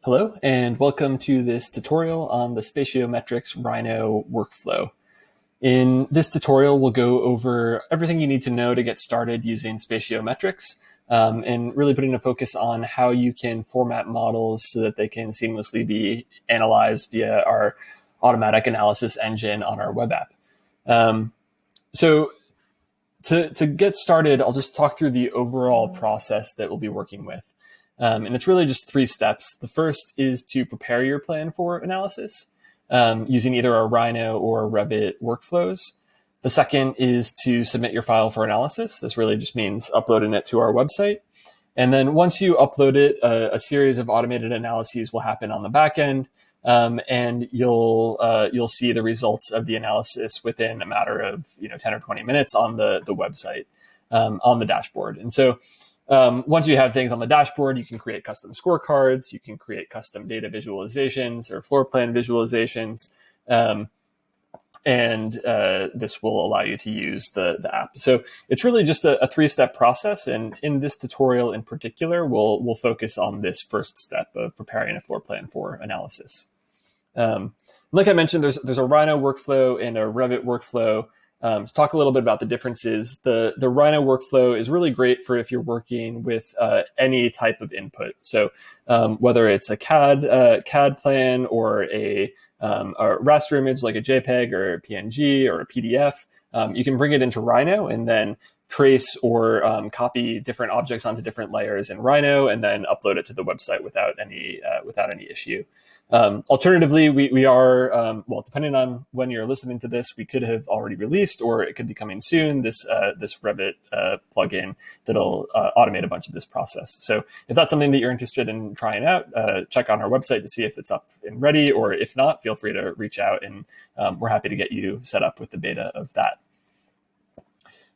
Hello, and welcome to this tutorial on the Spatio Metrics Rhino workflow. In this tutorial, we'll go over everything you need to know to get started using Spatio Metrics, and really putting a focus on how you can format models so that they can seamlessly be analyzed via our automatic analysis engine on our web app. So to get started, I'll just talk through the overall process that we'll be working with. And it's really just 3 steps. The first is to prepare your plan for analysis using either a Rhino or Revit workflows. The second is to submit your file for analysis. This really just means uploading it to our website. And then once you upload it, a series of automated analyses will happen on the back end, and you'll see the results of the analysis within a matter of 10 or 20 minutes on the website, on the dashboard. And so once you have things on the dashboard, you can create custom scorecards, you can create custom data visualizations or floor plan visualizations, and this will allow you to use the app. So it's really just a 3-step process, and in this tutorial in particular, we'll focus on this first step of preparing a floor plan for analysis. Like I mentioned, there's a Rhino workflow and a Revit workflow. To talk a little bit about the differences, the Rhino workflow is really great for if you're working with any type of input. So whether it's a CAD plan or a raster image like a JPEG or a PNG or a PDF, you can bring it into Rhino and then trace or copy different objects onto different layers in Rhino and then upload it to the website without any issue. Alternatively, we are, well, depending on when you're listening to this, we could have already released, or it could be coming soon, this Revit plugin that'll automate a bunch of this process. So if that's something that you're interested in trying out, check on our website to see if it's up and ready, or if not, feel free to reach out, and we're happy to get you set up with the beta of that.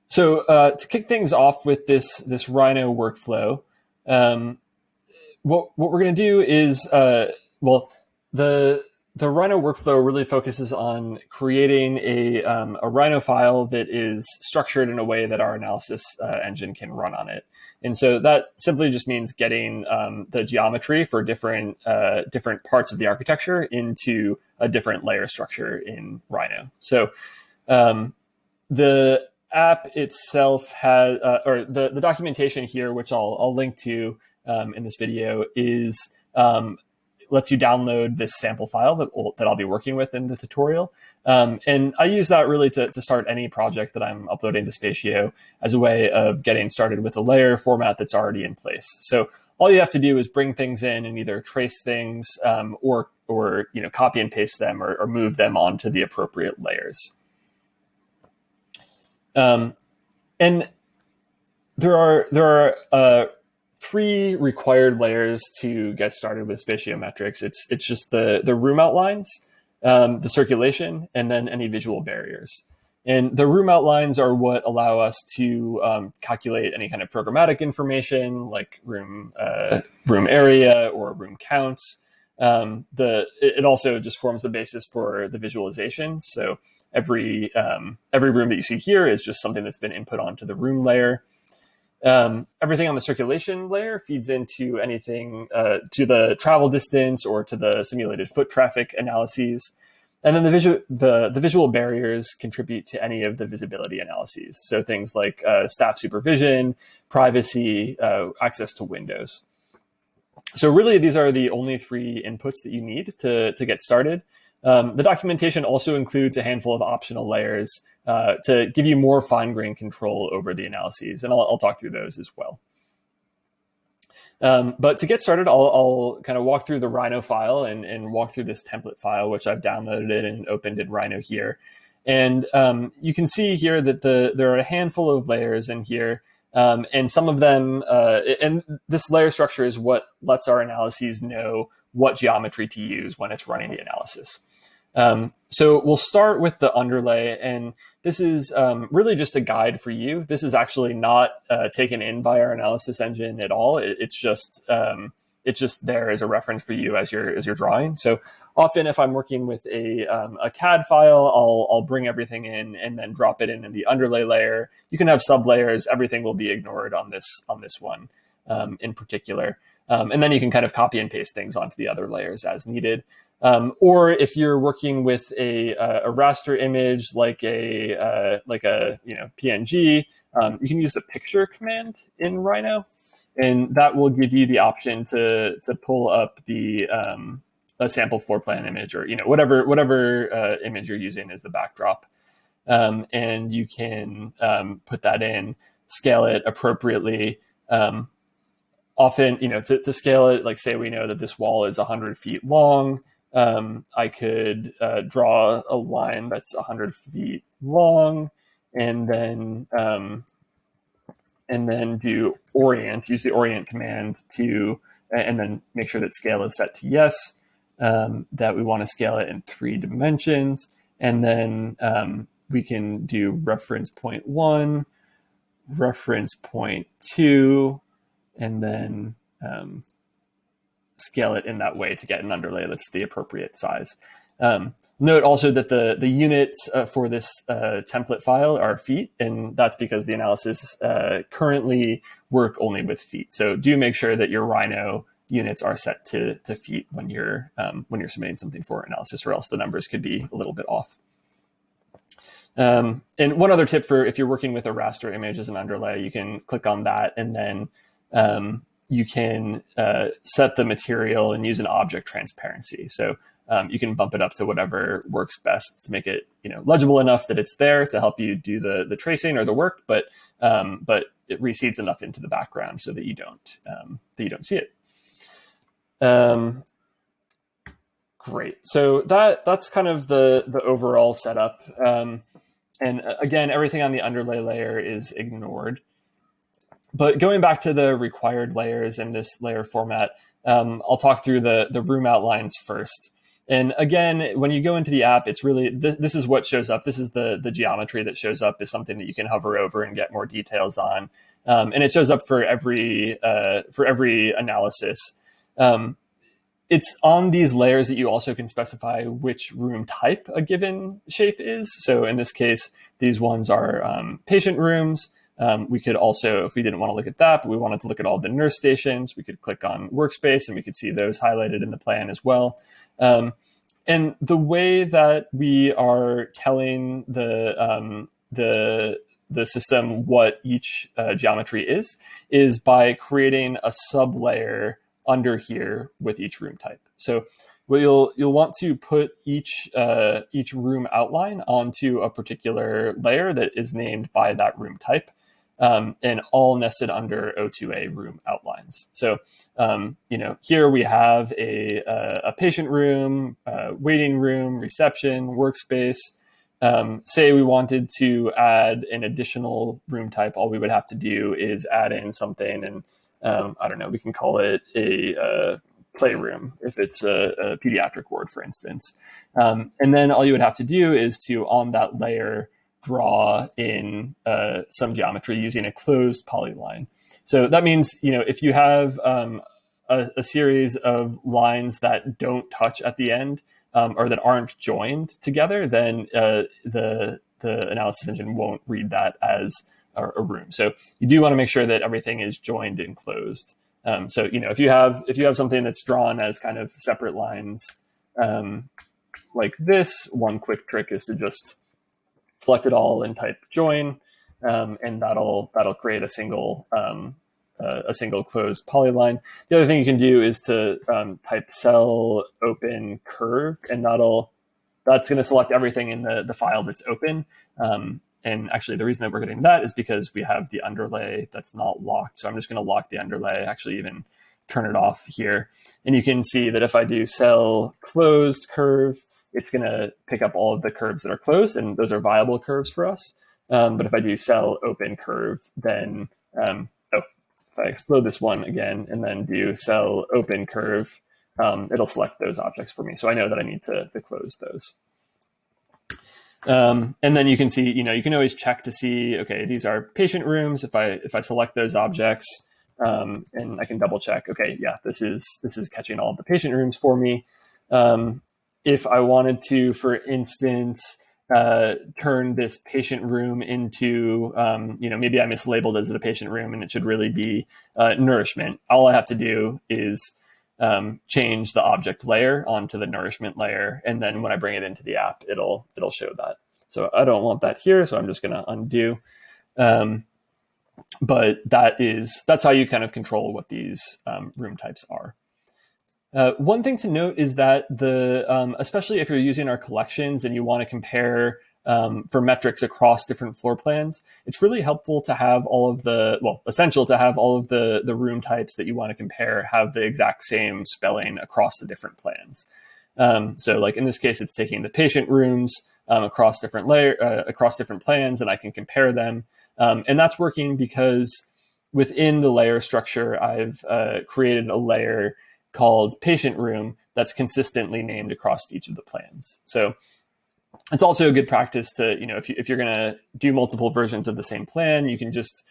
So to kick things off with this Rhino workflow, what we're going to do is, the Rhino workflow really focuses on creating a Rhino file that is structured in a way that our analysis engine can run on it. And so that simply just means getting the geometry for different parts of the architecture into a different layer structure in Rhino. So the app itself has, or the documentation here, which I'll link to in this video, is lets you download this sample file that I'll be working with in the tutorial. And I use that really to start any project that I'm uploading to Spatio as a way of getting started with a layer format that's already in place. So all you have to do is bring things in and either trace things or copy and paste them or move them onto the appropriate layers. And there are 3 required layers to get started with Spatio Metrics. It's just the room outlines, the circulation, and then any visual barriers. And the room outlines are what allow us to calculate any kind of programmatic information like room area or room counts. It also just forms the basis for the visualizations. So every room that you see here is just something that's been input onto the room layer. Everything on the circulation layer feeds into anything to the travel distance or to the simulated foot traffic analyses. And then the visual barriers contribute to any of the visibility analyses. So things like staff supervision, privacy, access to windows. So really, these are the only 3 inputs that you need to get started. The documentation also includes a handful of optional layers to give you more fine-grained control over the analyses, and I'll talk through those as well. But to get started, I'll kind of walk through the Rhino file and walk through this template file, which I've downloaded and opened in Rhino here. And you can see here that there are a handful of layers in here, and some of them, and this layer structure is what lets our analyses know what geometry to use when it's running the analysis. So we'll start with the underlay, and this is really just a guide for you. This is actually not taken in by our analysis engine at all. It's just there as a reference for you as you're drawing. So often, if I'm working with a CAD file, I'll bring everything in and then drop it in the underlay layer. You can have sub layers. Everything will be ignored on this one in particular. And then you can kind of copy and paste things onto the other layers as needed. Or if you're working with a raster image like a PNG, you can use the picture command in Rhino, and that will give you the option to pull up the a sample floor plan image, or whatever image you're using as the backdrop, and you can put that in, scale it appropriately. Often, to scale it, like say we know that this wall is 100 feet long, I could draw a line that's 100 feet long, and then use the orient command and then make sure that scale is set to yes, that we want to scale it in 3 dimensions, and then we can do reference point 1, reference point 2, and then scale it in that way to get an underlay that's the appropriate size. Note also that the units for this template file are feet, and that's because the analysis currently work only with feet. So do make sure that your Rhino units are set to feet when you're submitting something for analysis, or else the numbers could be a little bit off. And one other tip for if you're working with a raster image as an underlay, you can click on that, and then you can set the material and use an object transparency. So you can bump it up to whatever works best to make it legible enough that it's there to help you do the tracing or the work, but it recedes enough into the background so that you don't see it. Great. So that's kind of the overall setup. And again, everything on the underlay layer is ignored. But going back to the required layers in this layer format, I'll talk through the room outlines first. And again, when you go into the app, it's really, this is what shows up. This is the geometry that shows up is something that you can hover over and get more details on. And it shows up for every analysis. It's on these layers that you also can specify which room type a given shape is. So in this case, these ones are patient rooms. We could also, if we didn't want to look at that, but we wanted to look at all the nurse stations, we could click on workspace and we could see those highlighted in the plan as well. And the way that we are telling the system what each geometry is by creating a sub layer under here with each room type. So what you'll want to put each room outline onto a particular layer that is named by that room type, and all nested under O2A room outlines. So here we have a patient room, waiting room, reception, workspace. Say we wanted to add an additional room type, all we would have to do is add in something, and I don't know, we can call it a playroom if it's a pediatric ward, for instance. And then all you would have to do is to, on that layer, draw in some geometry using a closed polyline. So that means, if you have a series of lines that don't touch at the end, or that aren't joined together, then the analysis engine won't read that as a room. So you do want to make sure that everything is joined and closed. So if you have something that's drawn as kind of separate lines like this, one quick trick is to just select it all and type join, and that'll create a single closed polyline. The other thing you can do is to type cell open curve, and that's going to select everything in the file that's open. And actually, the reason that we're getting that is because we have the underlay that's not locked. So I'm just going to lock the underlay, actually even turn it off here. And you can see that if I do cell closed curve, it's going to pick up all of the curves that are closed, and those are viable curves for us. But if I do cell open curve, then, if I explode this one again and then do cell open curve, it'll select those objects for me. So I know that I need to close those. And then you can see, you can always check to see, okay, these are patient rooms. If I select those objects, and I can double check, okay, yeah, this is catching all of the patient rooms for me. If I wanted to, for instance, turn this patient room into, maybe I mislabeled as a patient room and it should really be nourishment. All I have to do is change the object layer onto the nourishment layer. And then when I bring it into the app, it'll show that. So I don't want that here. So I'm just going to undo. But that's how you kind of control what these room types are. One thing to note is that especially if you're using our collections and you want to compare for metrics across different floor plans, it's really helpful to have essential to have all of the room types that you want to compare have the exact same spelling across the different plans. So like in this case, it's taking the patient rooms across different plans, and I can compare them. And that's working because within the layer structure, I've created a layer called patient room that's consistently named across each of the plans. So it's also a good practice to, if you're going to do multiple versions of the same plan, you can just,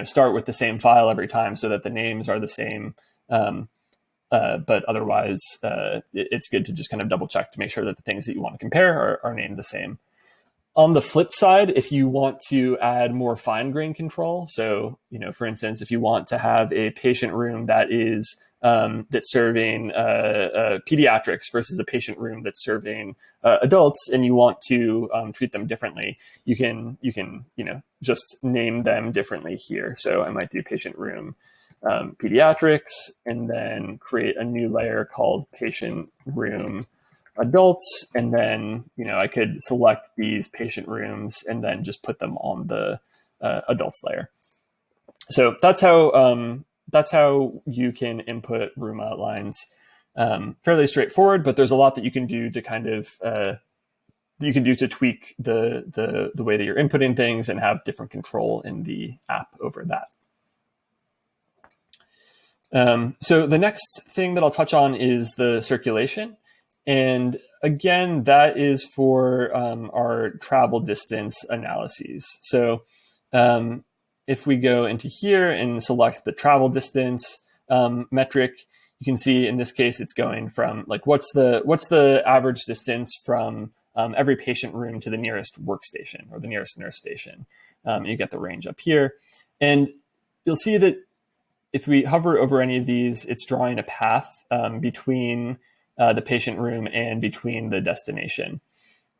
start with the same file every time so that the names are the same. But otherwise, it's good to just kind of double check to make sure that the things that you want to compare are named the same. On the flip side, if you want to add more fine-grained control, so, for instance, if you want to have a patient room that's serving pediatrics versus a patient room that's serving adults, and you want to treat them differently, you can just name them differently here. So I might do patient room pediatrics, and then create a new layer called patient room adults, and then I could select these patient rooms and then just put them on the adults layer. So that's how you can input room outlines. Fairly straightforward, but there's a lot that you can do to kind of to tweak the way that you're inputting things and have different control in the app over that. So the next thing that I'll touch on is the circulation. And again, that is for our travel distance analyses. So if we go into here and select the travel distance metric, you can see in this case, it's going from like, what's the average distance from every patient room to the nearest workstation or the nearest nurse station. You get the range up here. And you'll see that if we hover over any of these, it's drawing a path between the patient room and between the destination.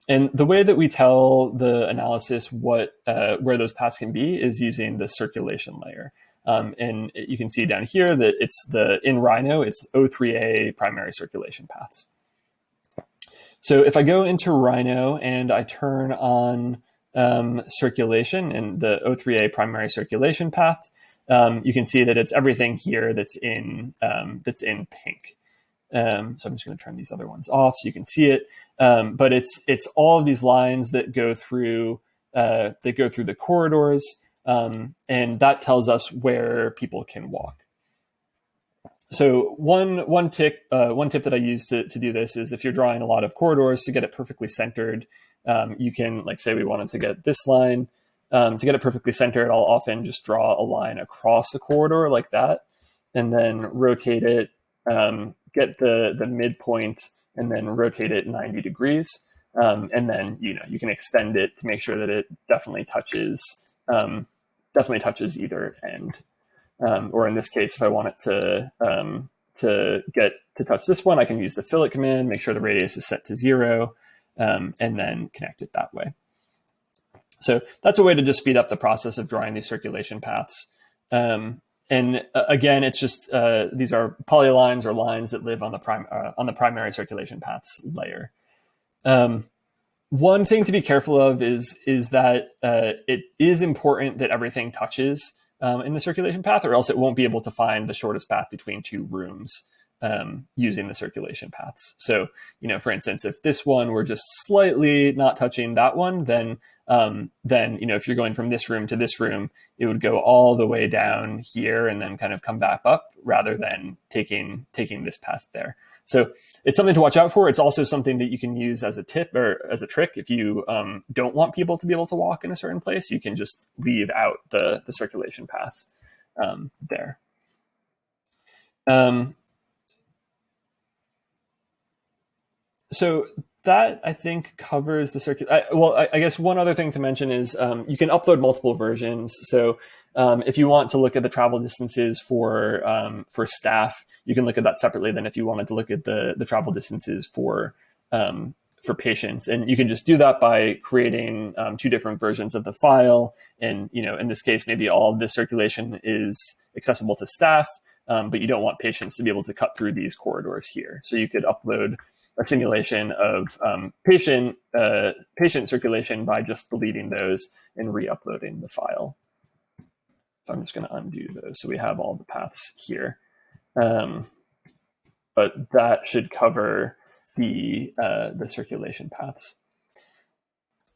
And the way that we tell the analysis where those paths can be is using the circulation layer. And you can see down here that in Rhino, it's O3A primary circulation paths. So if I go into Rhino and I turn on circulation and the O3A primary circulation path, you can see that it's everything here that's in pink. So I'm just going to turn these other ones off so you can see it. But it's all of these lines that go through the corridors, and that tells us where people can walk. So one tip that I use to do this is if you're drawing a lot of corridors, to get it perfectly centered, you can, like, say we wanted to get this line. To get it perfectly centered, I'll often just draw a line across a corridor like that, and then rotate it, get the midpoint, and then rotate it 90 degrees. And then you can extend it to make sure that it definitely touches either end. Or in this case, if I want it to touch this one, I can use the fillet command, make sure the radius is set to 0, and then connect it that way. So that's a way to just speed up the process of drawing these circulation paths. And again, it's just these are polylines or lines that live on the primary circulation paths layer. One thing to be careful of is that it is important that everything touches in the circulation path, or else it won't be able to find the shortest path between two rooms using the circulation paths. So, for instance, if this one were just slightly not touching that one, then if you're going from this room to this room, it would go all the way down here and then kind of come back up rather than taking this path there. So it's something to watch out for. It's also something that you can use as a tip or as a trick. If you don't want people to be able to walk in a certain place, you can just leave out the circulation path there. So that I think covers the circuit. I guess one other thing to mention is you can upload multiple versions. So if you want to look at the travel distances for staff, you can look at that separately than if you wanted to look at the travel distances for patients. And you can just do that by creating two different versions of the file. And in this case, maybe all of this circulation is accessible to staff, but you don't want patients to be able to cut through these corridors here. So you could upload a simulation of patient circulation by just deleting those and re-uploading the file. So I'm just going to undo those. So we have all the paths here. But that should cover the circulation paths.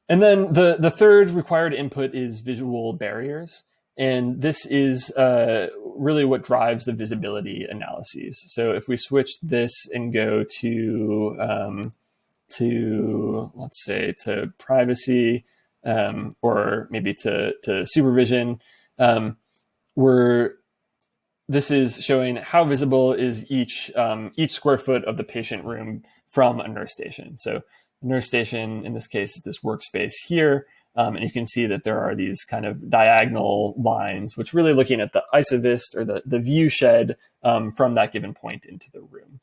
And then the third required input is visual barriers. And this is really what drives the visibility analyses. So if we switch this and go to let's say to privacy, or maybe to supervision, this is showing how visible is each square foot of the patient room from a nurse station. So the nurse station in this case is this workspace here. And you can see that there are these kind of diagonal lines, which really looking at the isovist or the view shed from that given point into the room.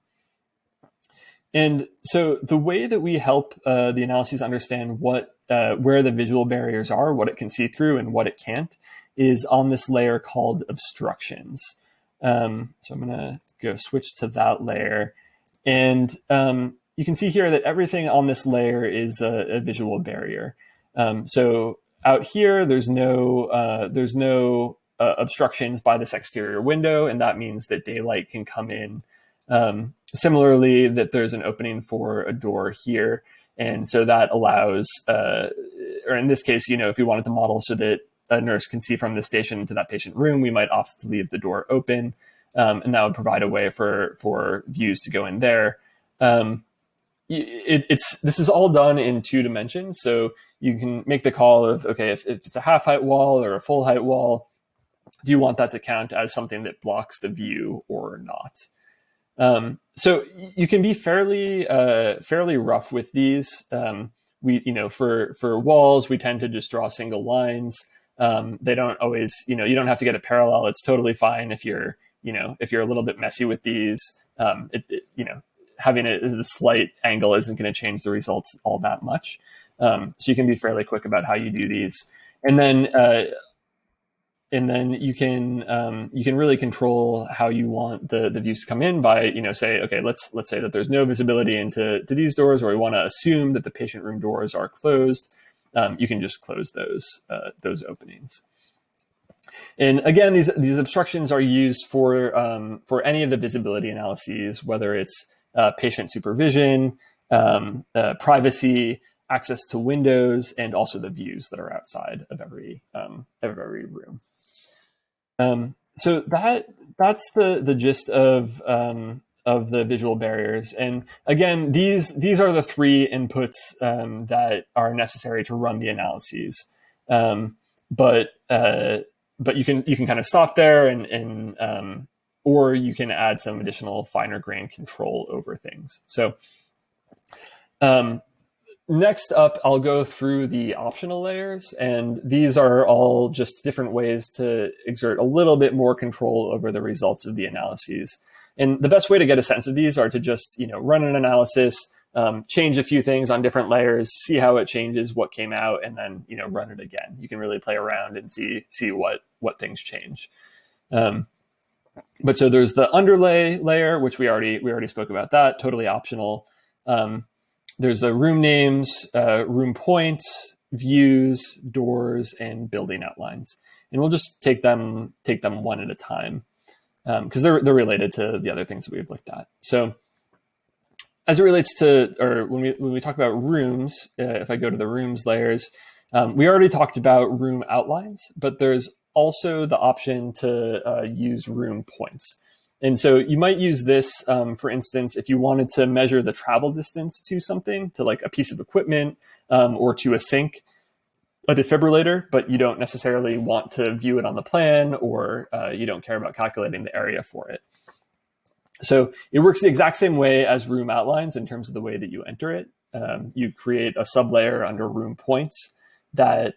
And so the way that we help the analyses understand where the visual barriers are, what it can see through and what it can't, is on this layer called obstructions. So I'm going to go switch to that layer. And you can see here that everything on this layer is a visual barrier. So out here, there's no obstructions by this exterior window, and that means that daylight can come in. Similarly, that there's an opening for a door here, and so that allows, or in this case, if we wanted to model so that a nurse can see from the station into that patient room, we might opt to leave the door open, and that would provide a way for views to go in there. This is all done in 2 dimensions, so you can make the call of, okay, if it's a half height wall or a full height wall, do you want that to count as something that blocks the view or not? So you can be fairly rough with these. For walls, we tend to just draw single lines. They don't always, you don't have to get a parallel. It's totally fine if you're a little bit messy with these. Having a slight angle isn't going to change the results all that much. So you can be fairly quick about how you do these, and then you can really control how you want the views to come in by say, okay, let's say that there's no visibility into these doors, or we want to assume that the patient room doors are closed. You can just close those openings. And again, these obstructions are used for any of the visibility analyses, whether it's patient supervision, privacy, access to windows, and also the views that are outside of every room. So that's the gist of the visual barriers. And again, these are the 3 inputs that are necessary to run the analyses. But you can kind of stop there and or you can add some additional finer grain control over things. So next up, I'll go through the optional layers, and these are all just different ways to exert a little bit more control over the results of the analyses. And the best way to get a sense of these are to just run an analysis, change a few things on different layers, see how it changes, what came out, and then run it again. You can really play around and see what things change. But so there's the underlay layer, which we already spoke about that, totally optional. There's the room names, room points, views, doors, and building outlines. And we'll just take them one at a time because they're related to the other things that we've looked at. So as it relates to, or when we talk about rooms, if I go to the rooms layers, we already talked about room outlines, but there's also the option to use room points. And so you might use this, for instance, if you wanted to measure the travel distance to something, to like a piece of equipment or to a sink, a defibrillator, but you don't necessarily want to view it on the plan, or you don't care about calculating the area for it. So it works the exact same way as room outlines in terms of the way that you enter it. you create a sublayer under room points that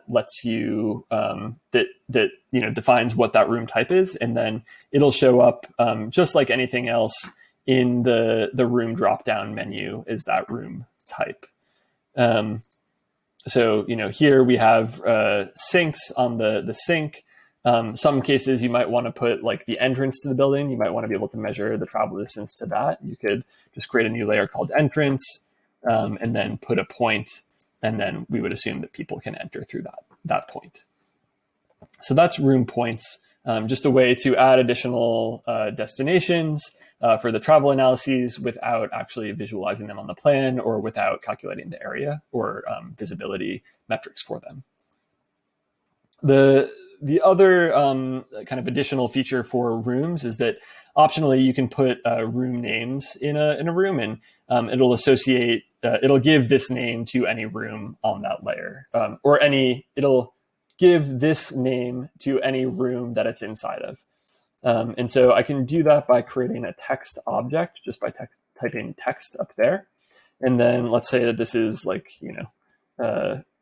lets you that defines what that room type is, and then it'll show up just like anything else in the room drop down menu is that room type. So here we have sinks on the sink. Some cases you might want to put like the entrance to the building. You might want to be able to measure the travel distance to that. You could just create a new layer called entrance, and then put a point, and then we would assume that people can enter through that point. So that's room points, just a way to add additional destinations for the travel analyses without actually visualizing them on the plan or without calculating the area or visibility metrics for them. The other kind of additional feature for rooms is that optionally you can put room names in a room, and it'll associate, it'll give this name to any room on that layer, or it'll give this name to any room that it's inside of. And so I can do that by creating a text object just by typing text up there. And then let's say that this is like,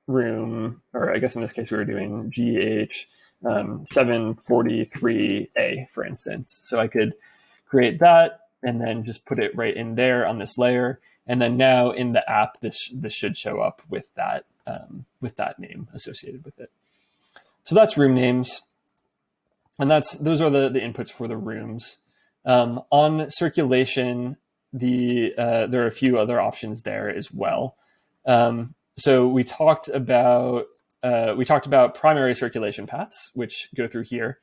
room, or I guess in this case we were doing GH 743A, for instance. So I could create that and then just put it right in there on this layer. And then now in the app, this should show up with that name associated with it. So that's room names. And those are the inputs for the rooms. On circulation, there are a few other options there as well. So we talked about primary circulation paths, which go through here.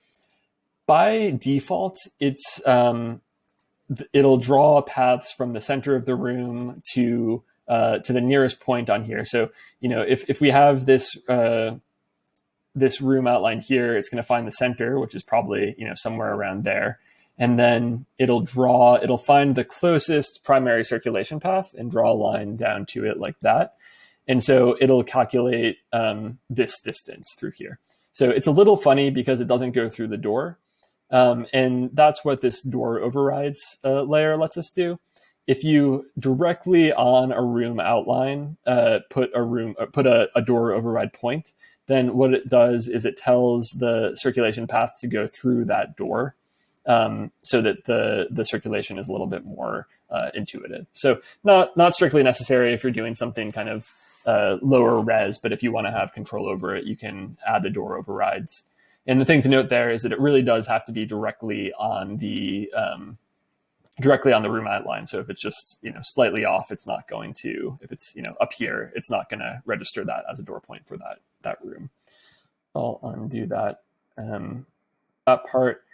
By default, it'll draw paths from the center of the room to the nearest point on here. So if we have this room outlined here, it's going to find the center, which is probably somewhere around there, and then it'll find the closest primary circulation path and draw a line down to it like that. And so it'll calculate this distance through here. So it's a little funny because it doesn't go through the door. And that's what this door overrides layer lets us do. If you directly on a room outline put a door override point, then what it does is it tells the circulation path to go through that door, so that the circulation is a little bit more intuitive. So not strictly necessary if you're doing something kind of lower res, but if you want to have control over it, you can add the door overrides. And the thing to note there is that it really does have to be directly on the room outline. So if it's just slightly off, it's not going to. If it's up here, it's not going to register that as a door point for that room. I'll undo that part.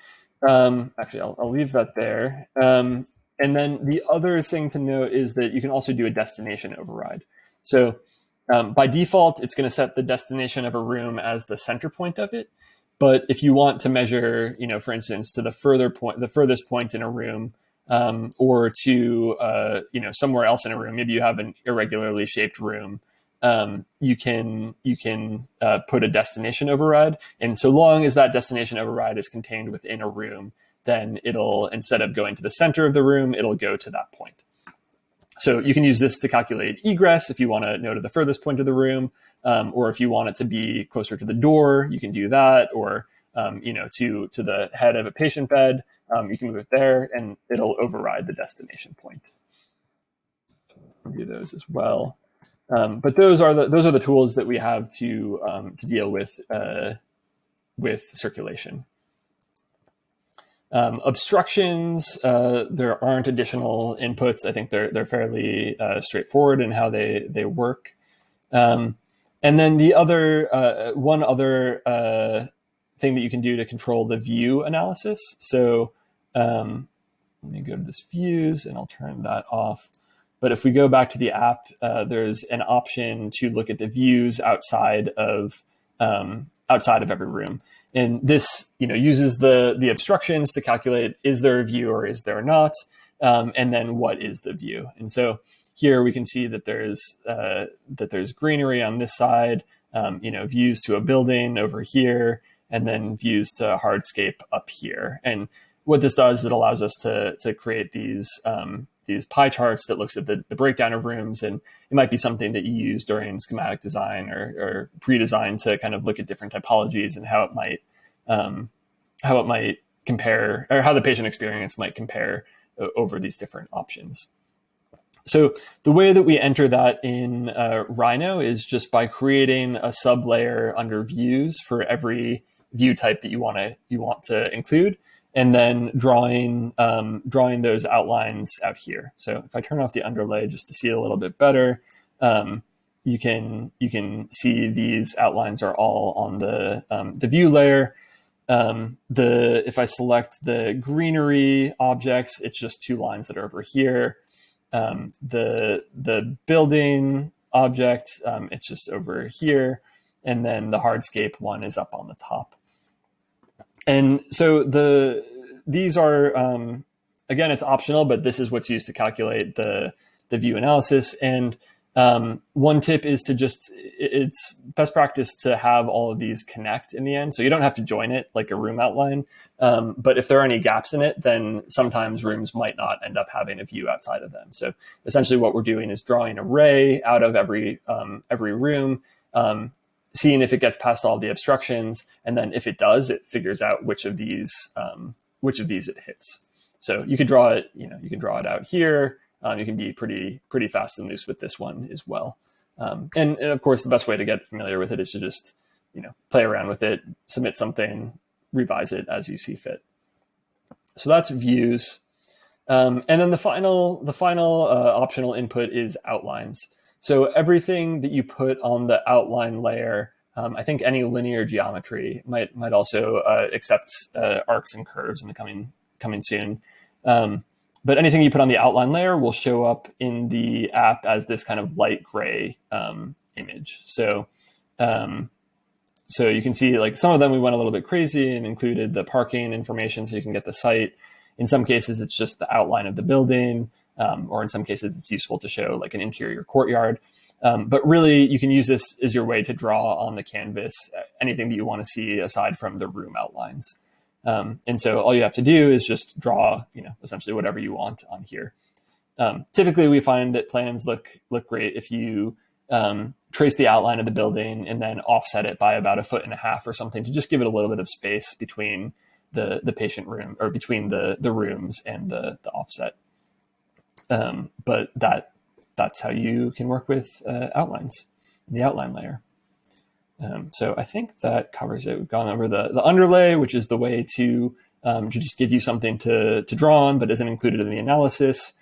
Actually, I'll leave that there. And then the other thing to note is that you can also do a destination override. So by default, it's going to set the destination of a room as the center point of it. But if you want to measure, for instance, to the furthest point in a room, or to somewhere else in a room, maybe you have an irregularly shaped room, you can put a destination override. And so long as that destination override is contained within a room, then it'll, instead of going to the center of the room, it'll go to that point. So you can use this to calculate egress if you want to know to the furthest point of the room, or if you want it to be closer to the door, you can do that, or to the head of a patient bed, you can move it there, and it'll override the destination point. I'll do those as well. But those are the tools that we have to deal with circulation. Obstructions, there aren't additional inputs. I think they're fairly straightforward in how they work. And then the other one other thing that you can do to control the view analysis. So let me go to this views and I'll turn that off. But if we go back to the app, there's an option to look at the views outside of every room. And this, uses the obstructions to calculate, is there a view or is there not? And then what is the view? And so here we can see that there's greenery on this side, views to a building over here, and then views to hardscape up here. And what this does, it allows us to create these these pie charts that looks at the breakdown of rooms, and it might be something that you use during schematic design or pre-design to kind of look at different typologies and how it might compare, or how the patient experience might compare over these different options. So the way that we enter that in Rhino is just by creating a sublayer under views for every view type that you want to include, and then drawing those outlines out here. So if I turn off the underlay just to see it a little bit better, you can see these outlines are all on the view layer. If I select the greenery objects, it's just 2 lines that are over here. The building object, it's just over here, and then the hardscape one is up on the top. And so these are again, it's optional, but this is what's used to calculate the view analysis. And one tip is to it's best practice to have all of these connect in the end. So you don't have to join it like a room outline. But if there are any gaps in it, then sometimes rooms might not end up having a view outside of them. So essentially what we're doing is drawing an array out of every room, seeing if it gets past all the obstructions. And then if it does, it figures out which of these it hits. So you could draw it, you can draw it out here. You can be pretty fast and loose with this one as well. And of course, the best way to get familiar with it is to just, play around with it, submit something, revise it as you see fit. So that's views. And then the final optional input is outlines. So everything that you put on the outline layer, I think any linear geometry might also accept arcs and curves in the coming soon. But anything you put on the outline layer will show up in the app as this kind of light gray image. So you can see like some of them we went a little bit crazy and included the parking information so you can get the site. In some cases, it's just the outline of the building, or in some cases, it's useful to show like an interior courtyard. But really, you can use this as your way to draw on the canvas anything that you want to see aside from the room outlines. And so all you have to do is just draw, essentially whatever you want on here. Typically, we find that plans look great if you trace the outline of the building and then offset it by about 1.5 feet or something to just give it a little bit of space between the patient room, or between the rooms and the offset. But that's how you can work with outlines in the outline layer. So I think that covers it. We've gone over the underlay, which is the way to just give you something to draw on, but isn't included in the analysis.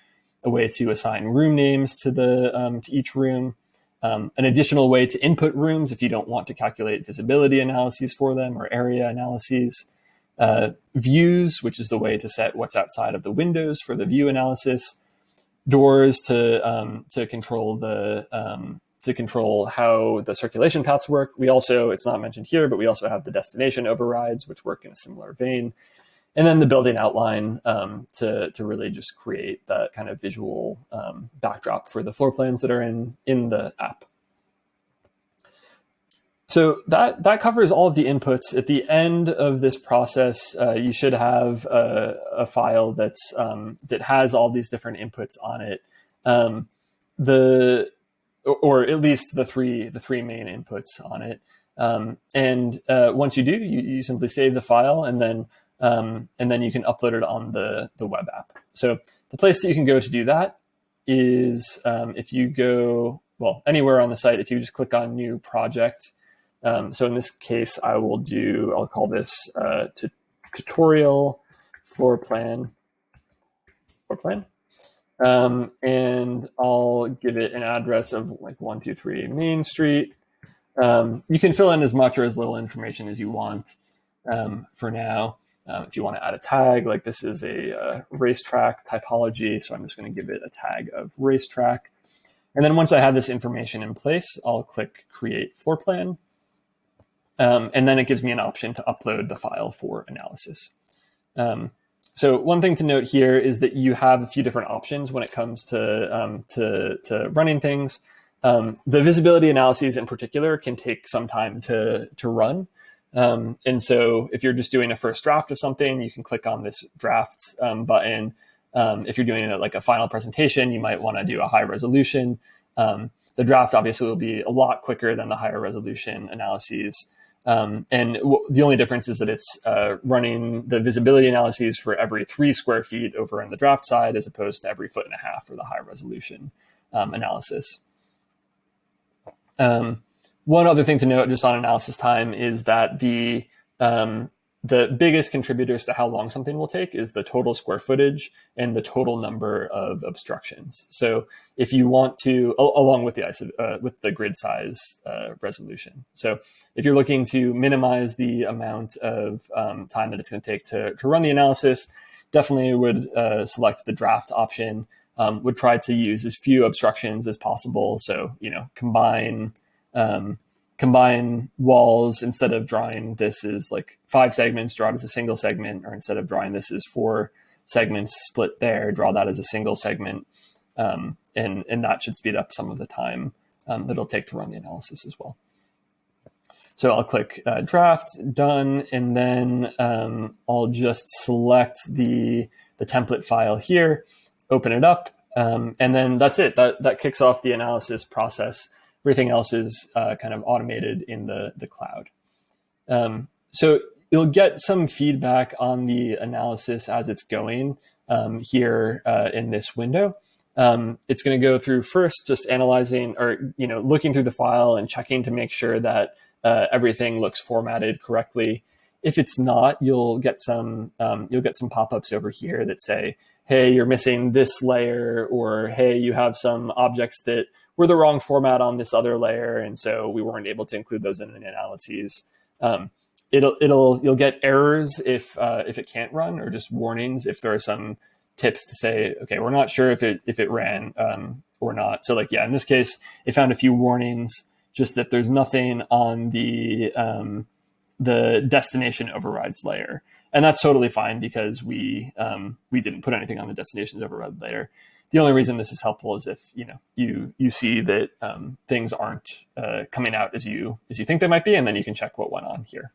A way to assign room names to each room. An additional way to input rooms if you don't want to calculate visibility analyses for them or area analyses. Views, which is the way to set what's outside of the windows for the view analysis. Doors to control how the circulation paths work. We also, it's not mentioned here, but we also have the destination overrides, which work in a similar vein. And then the building outline to really just create that kind of visual backdrop for the floor plans that are in the app. So that covers all of the inputs. At the end of this process, you should have a file that has all these different inputs on it. Or at least the three main inputs on it. And once you do, you simply save the file, and then you can upload it on the web app. So the place that you can go to do that is if you go, anywhere on the site, if you just click on New Project. So in this case, I'll call this tutorial floor plan. And I'll give it an address of like 123 Main Street. You can fill in as much or as little information as you want for now. If you want to add a tag, like this is a racetrack typology, so I'm just going to give it a tag of racetrack. And then once I have this information in place, I'll click Create Floor Plan. And then it gives me an option to upload the file for analysis. So one thing to note here is that you have a few different options when it comes to running things. The visibility analyses in particular can take some time to run. And so if you're just doing a first draft of something, you can click on this draft button. If you're doing it like a final presentation, you might want to do a high resolution. The draft obviously will be a lot quicker than the higher resolution analyses. The only difference is that it's running the visibility analyses for every 3 square feet over on the draft side, as opposed to every 1.5 feet for the high resolution analysis. One other thing to note just on analysis time is that the biggest contributors to how long something will take is the total square footage and the total number of obstructions. So if you want to, along with the grid size resolution. So if you're looking to minimize the amount of time that it's going to take to run the analysis, definitely would select the draft option. Would try to use as few obstructions as possible. So, combine walls. Instead of drawing this as like 5 segments, draw it as a single segment, or instead of drawing this as 4 segments split there, draw that as a single segment. And that should speed up some of the time that it'll take to run the analysis as well. So I'll click draft, done, and then I'll just select the template file here, open it up, and then that's it. That kicks off the analysis process. Everything else is kind of automated in the cloud. So you'll get some feedback on the analysis as it's going here in this window. It's going to go through first just analyzing or looking through the file and checking to make sure that everything looks formatted correctly. If it's not, you'll get some pop-ups over here that say, hey, you're missing this layer, or hey, you have some objects that were the wrong format on this other layer, and so we weren't able to include those in the analyses. You'll get errors if it can't run, or just warnings if there are some tips to say, okay, we're not sure if it ran or not. So like, yeah, in this case, it found a few warnings, just that there's nothing on the destination overrides layer. And that's totally fine because we didn't put anything on the destinations override layer. The only reason this is helpful is if you see that things aren't coming out as you think they might be, and then you can check what went on here.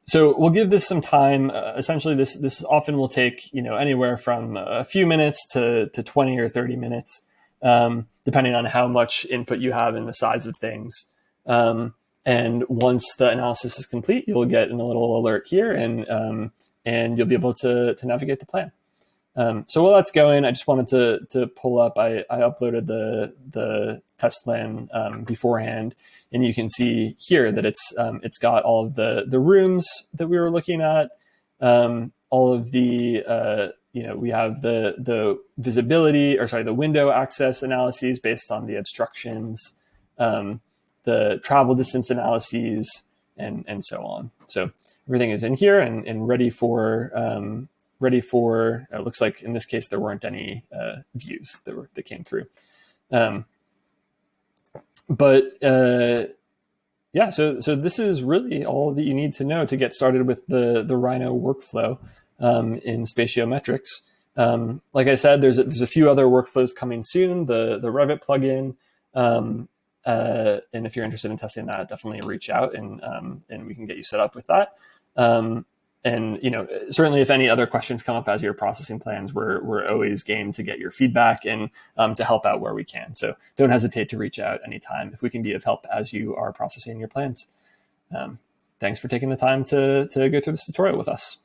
So we'll give this some time. Essentially, this often will take anywhere from a few minutes to 20 or 30 minutes, depending on how much input you have and the size of things. And once the analysis is complete, you'll get a little alert here, and you'll be able to navigate the plan. So while that's going, I just wanted to pull up. I uploaded the test plan beforehand, and you can see here that it's got all of the rooms that we were looking at, all of the we have the visibility, or sorry, the window access analyses based on the obstructions, the travel distance analyses, and so on. So everything is in here and ready for. It looks like in this case there weren't any views that came through, yeah. So this is really all that you need to know to get started with the Rhino workflow in Spatio Metrics. Like I said, there's a few other workflows coming soon. The Revit plugin, and if you're interested in testing that, definitely reach out and we can get you set up with that. And certainly, if any other questions come up as you're processing plans, we're always game to get your feedback and to help out where we can. So don't hesitate to reach out anytime if we can be of help as you are processing your plans. Thanks for taking the time to go through this tutorial with us.